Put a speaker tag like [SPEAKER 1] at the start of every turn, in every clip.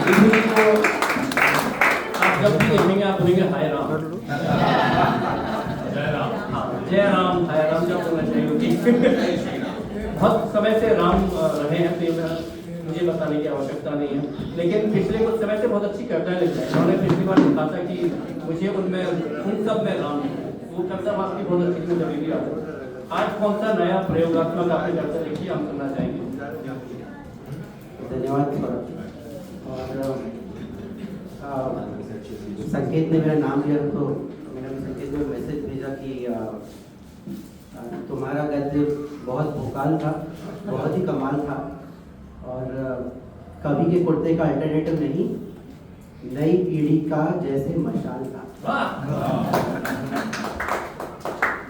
[SPEAKER 1] इसी को आप जब भी देखेंगे आप बोलेंगे हाय राम, जय राम, हाय राम जब बोलना चाहिए, क्योंकि बहुत समय से राम रहे हैं तो मुझे बताने की आवश्यकता नहीं है। लेकिन पिछले कुछ समय से बहुत अच्छी कविताएं लिख रहे हैं। उन्होंने पिछली बार लिखा था कि मुझे उनमें उन सब में राम है, वो कविता वाकई बहुत अच्छी थी, कभी भी आती है। आज कौन सा नया प्रयोगात्मक आपने कविता लिखी, हम सुनना चाहेंगे।
[SPEAKER 2] धन्यवाद और संकेत ने मेरा नाम लिया तो मैंने संकेत को मैसेज भेजा कि तुम्हारा गद्य बहुत भोकाल था, बहुत ही कमाल था और कवि के कुर्ते का अल्टरनेटिव नहीं, नई पीढ़ी का जैसे मशाल था।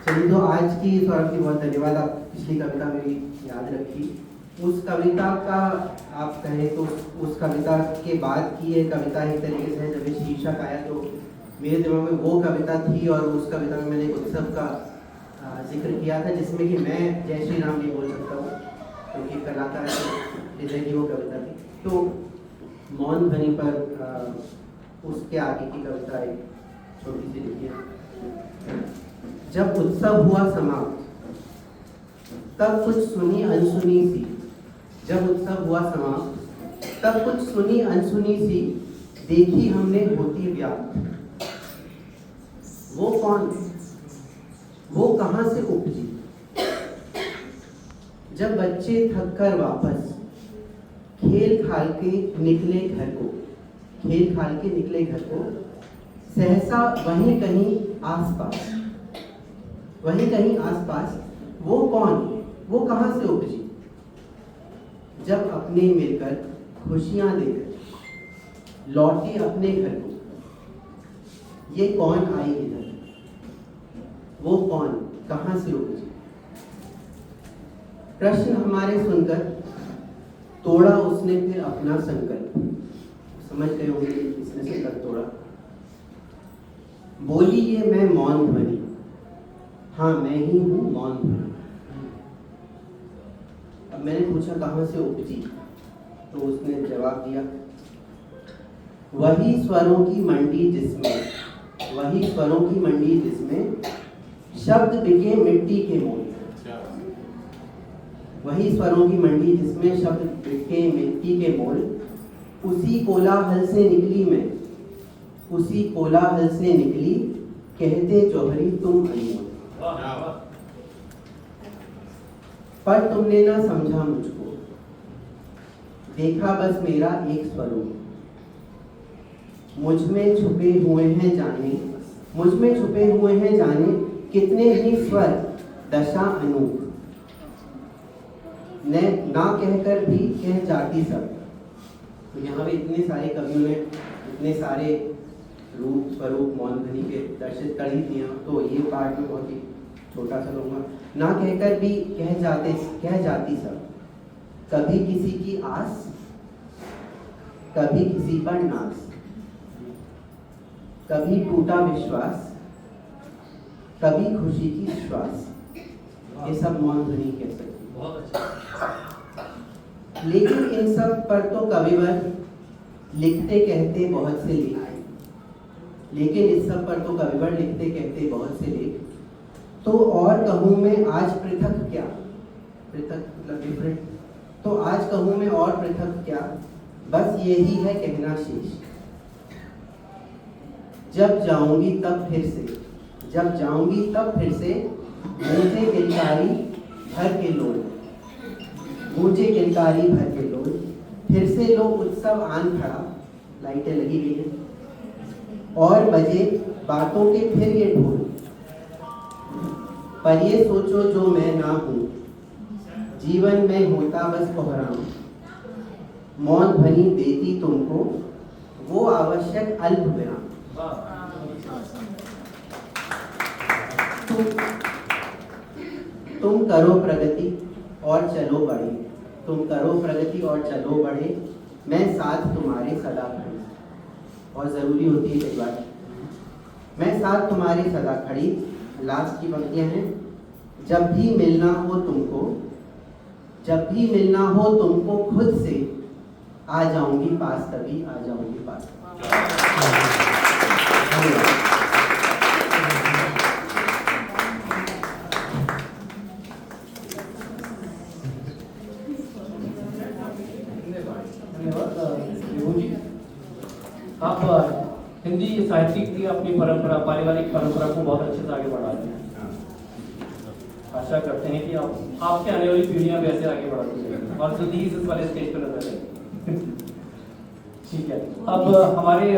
[SPEAKER 2] चलिए, तो आज की सौरभ की बहुत धन्यवाद, आप पिछली कविता मेरी याद रखी। उस कविता का आप कहें तो उस कविता के बाद की ये कविता एक तरीके से जब ये शीर्षक आया तो मेरे दिमाग में वो कविता थी और उस कविता में मैंने एक उत्सव का जिक्र किया था जिसमें कि मैं जय श्री राम नहीं बोल सकता हूँ क्योंकि कलाकार हृदय की वो कविता थी। तो मौन ध्वनि पर उसके आगे की कविता एक छोटी सी लिखी है। जब उत्सव हुआ समाप्त तब कुछ सुनी अनसुनी सी, जब उत्सव हुआ समाप्त तब कुछ सुनी अनसुनी सी, देखी हमने होती व्याप्त। वो कौन, वो कहाँ से उपजी। जब बच्चे थक कर वापस खेल खाल के निकले घर को, खेल खाल के निकले घर को, सहसा वहीं कहीं आसपास, वहीं कहीं आसपास, वो कौन, वो कहाँ से उपजी। जब अपने मिलकर खुशियां देकर लौटी अपने घर को, ये कौन आई इधर, वो कौन कहाँ से उपजी। प्रश्न हमारे सुनकर तोड़ा उसने फिर अपना संकल्प, समझ गए होंगे इसने संकल्प तोड़ा। बोली ये मैं मौन ध्वनि, हाँ मैं ही हूँ मौन ध्वनि। अब मैंने पूछा कहाँ से उपजी, तो उसने जवाब दिया, वही स्वरों की मंडी जिसमें, वही स्वरों की मंडी जिसमें शब्द बिके मिट्टी के मोल। वही स्वरों की मंडी जिसमें शब्द बिके मिट्टी के मोल, उसी कोलाहल से निकली मैं, उसी कोलाहल से निकली, कहते जौहरी तुम अनमोल। पर तुमने ना समझा मुझको, देखा बस मेरा एक स्वरूप। मुझ में छुपे हुए हैं जाने, मुझ में छुपे हुए हैं जाने कितने ही स्वर दशा अनूप। ना कहकर भी कह जाती सब। तो यहाँ पे इतने सारे कवियों ने इतने सारे रूप स्वरूप मौन ध्वनि के दर्शित कर ही दिया, तो ये पार्ट में बहुत ही छोटा सा लूंगा। ना कहकर भी कह जाती सब, कभी किसी की आस, कभी किसी पर नाज, कभी टूटा विश्वास, कभी खुशी की श्वास। ये सब मौन ध्वनि कह सकते। लेकिन इन सब पर तो कविवर लिखते कहते बहुत से लेख, लेकिन इस सब पर तो कविवर लिखते कहते बहुत से लेख। तो और कहूँ मैं आज पृथक क्या, पृथक मतलब डिफरेंट, तो आज कहूँ मैं और पृथक क्या, बस यही है कहना शेष। जब जाऊंगी तब फिर से, जब जाऊंगी तब फिर से, मुझे किलकारी भर के लोल, मुझे किलकारी भर के लोल। फिर से लो उत्सव आन खड़ा, लाइटें लगी गई हैं और बजे बातों के फिर ये ढोल। पर ये सोचो जो मैं ना हूँ, जीवन में होता बस कोहराम। मौन ध्वनि देती तुमको वो आवश्यक अल्प विराम। तुम करो प्रगति और चलो बढ़े, तुम करो प्रगति और चलो बढ़े, मैं साथ तुम्हारे सदा खड़ी। बहुत जरूरी होती है कई बार, मैं साथ तुम्हारे सदा खड़ी। लास्ट की पंक्तियां हैं, जब भी मिलना हो तुमको, जब भी मिलना हो तुमको खुद से, आ जाऊंगी पास तभी, आ जाऊंगी पास धन्यवाद।
[SPEAKER 1] धन्यवाद विभू जी। आप हिंदी साहित्य की अपनी परंपरा, पारिवारिक परंपरा को बहुत अच्छे से आगे बढ़ा रहे हैं। आशा करते हैं कि आप आपके आने वाली पीढ़ियां भी ऐसे आगे बढ़ाती रहेंगी और जल्दी ही इस वाले स्टेज पर नजर आएंगे। ठीक है, अब हमारे